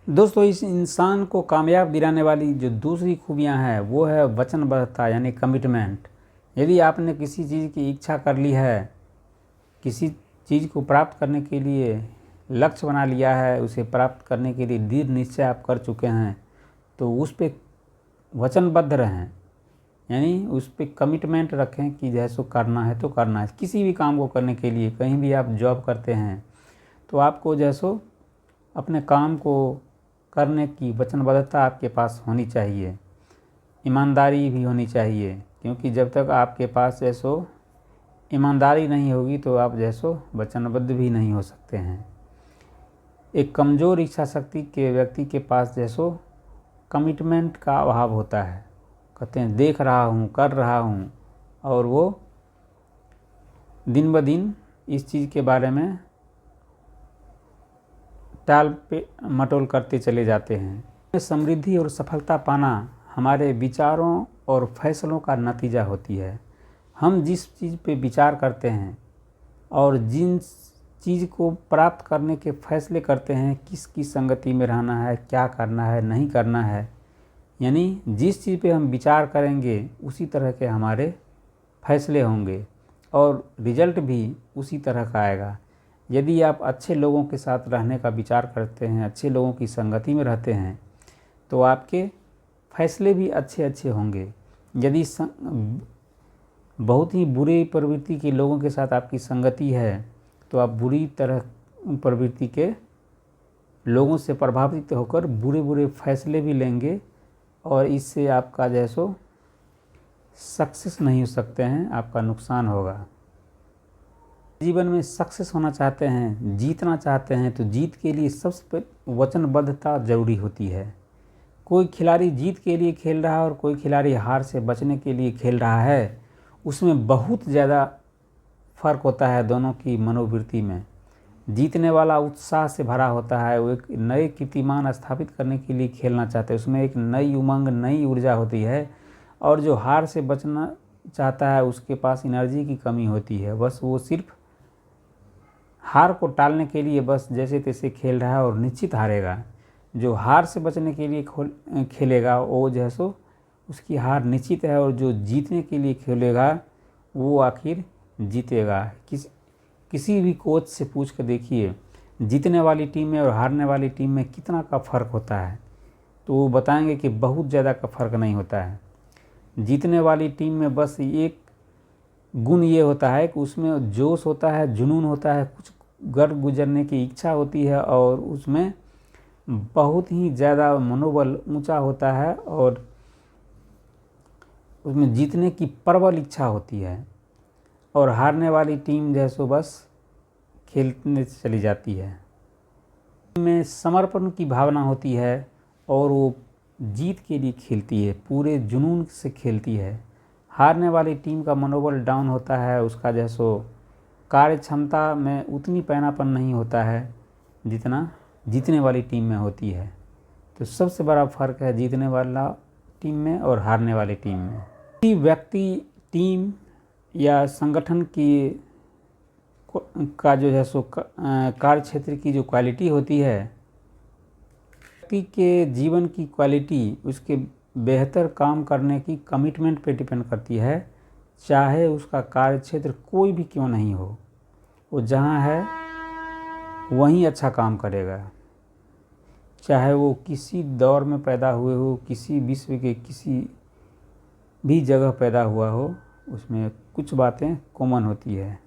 दोस्तों, इस इंसान को कामयाब दिलाने वाली जो दूसरी खूबियां हैं वो है वचनबद्धता यानी कमिटमेंट। यदि आपने किसी चीज़ की इच्छा कर ली है, किसी चीज़ को प्राप्त करने के लिए लक्ष्य बना लिया है, उसे प्राप्त करने के लिए दृढ़ निश्चय आप कर चुके हैं, तो उस पर वचनबद्ध रहें। यानी उस पर कमिटमेंट रखें कि जैसो करना है तो करना है। किसी भी काम को करने के लिए, कहीं भी आप जॉब करते हैं तो आपको जैसो अपने काम को करने की वचनबद्धता आपके पास होनी चाहिए, ईमानदारी भी होनी चाहिए। क्योंकि जब तक आपके पास जैसो ईमानदारी नहीं होगी तो आप जैसो वचनबद्ध भी नहीं हो सकते हैं। एक कमज़ोर इच्छा शक्ति के व्यक्ति के पास जैसो कमिटमेंट का अभाव होता है। कहते हैं देख रहा हूँ, कर रहा हूँ, और वो दिन ब दिन इस चीज़ के बारे में टाल पे मटोल करते चले जाते हैं। समृद्धि और सफलता पाना हमारे विचारों और फैसलों का नतीजा होती है। हम जिस चीज़ पे विचार करते हैं और जिन चीज़ को प्राप्त करने के फैसले करते हैं, किसकी संगति में रहना है, क्या करना है, नहीं करना है, यानी जिस चीज़ पे हम विचार करेंगे उसी तरह के हमारे फैसले होंगे और रिजल्ट भी उसी तरह का आएगा। यदि आप अच्छे लोगों के साथ रहने का विचार करते हैं, अच्छे लोगों की संगति में रहते हैं, तो आपके फैसले भी अच्छे अच्छे होंगे। यदि बहुत ही बुरे प्रवृत्ति के लोगों के साथ आपकी संगति है तो आप बुरी तरह प्रवृत्ति के लोगों से प्रभावित होकर बुरे बुरे फैसले भी लेंगे और इससे आपका जैसो सक्सेस नहीं हो सकते हैं, आपका नुकसान होगा। जीवन में सक्सेस होना चाहते हैं, जीतना चाहते हैं, तो जीत के लिए सबसे वचनबद्धता ज़रूरी होती है। कोई खिलाड़ी जीत के लिए खेल रहा है और कोई खिलाड़ी हार से बचने के लिए खेल रहा है, उसमें बहुत ज़्यादा फ़र्क होता है दोनों की मनोवृत्ति में। जीतने वाला उत्साह से भरा होता है, वो एक नए कीर्तिमान स्थापित करने के लिए खेलना चाहते हैं, उसमें एक नई उमंग, नई ऊर्जा होती है। और जो हार से बचना चाहता है उसके पास एनर्जी की कमी होती है, बस वो सिर्फ हार को टालने के लिए बस जैसे तैसे खेल रहा है और निश्चित हारेगा। जो हार से बचने के लिए खेलेगा वो जैसो उसकी हार निश्चित है, और जो जीतने के लिए खेलेगा वो आखिर जीतेगा। किसी भी कोच से पूछ कर देखिए जीतने वाली टीम में और हारने वाली टीम में कितना का फ़र्क होता है, तो वो बताएंगे कि बहुत ज़्यादा का फ़र्क नहीं होता है। जीतने वाली टीम में बस एक गुण ये होता है कि उसमें जोश होता है, जुनून होता है, कुछ कर गुजरने की इच्छा होती है और उसमें बहुत ही ज़्यादा मनोबल ऊंचा होता है और उसमें जीतने की प्रबल इच्छा होती है। और हारने वाली टीम जैसो बस खेलने चली जाती है। में समर्पण की भावना होती है और वो जीत के लिए खेलती है, पूरे जुनून से खेलती है। हारने वाली टीम का मनोबल डाउन होता है, उसका जैसो कार्य क्षमता में उतनी पैनापन नहीं होता है जितना जीतने वाली टीम में होती है। तो सबसे बड़ा फ़र्क है जीतने वाला टीम में और हारने वाली टीम में। किसी व्यक्ति, टीम या संगठन की का जो है सो कार्य क्षेत्र की जो क्वालिटी होती है, व्यक्ति के जीवन की क्वालिटी उसके बेहतर काम करने की कमिटमेंट पे डिपेंड करती है। चाहे उसका कार्य क्षेत्र कोई भी क्यों नहीं हो, वो जहाँ है वहीं अच्छा काम करेगा। चाहे वो किसी दौर में पैदा हुए हो, किसी विश्व के किसी भी जगह पैदा हुआ हो, उसमें कुछ बातें कॉमन होती है।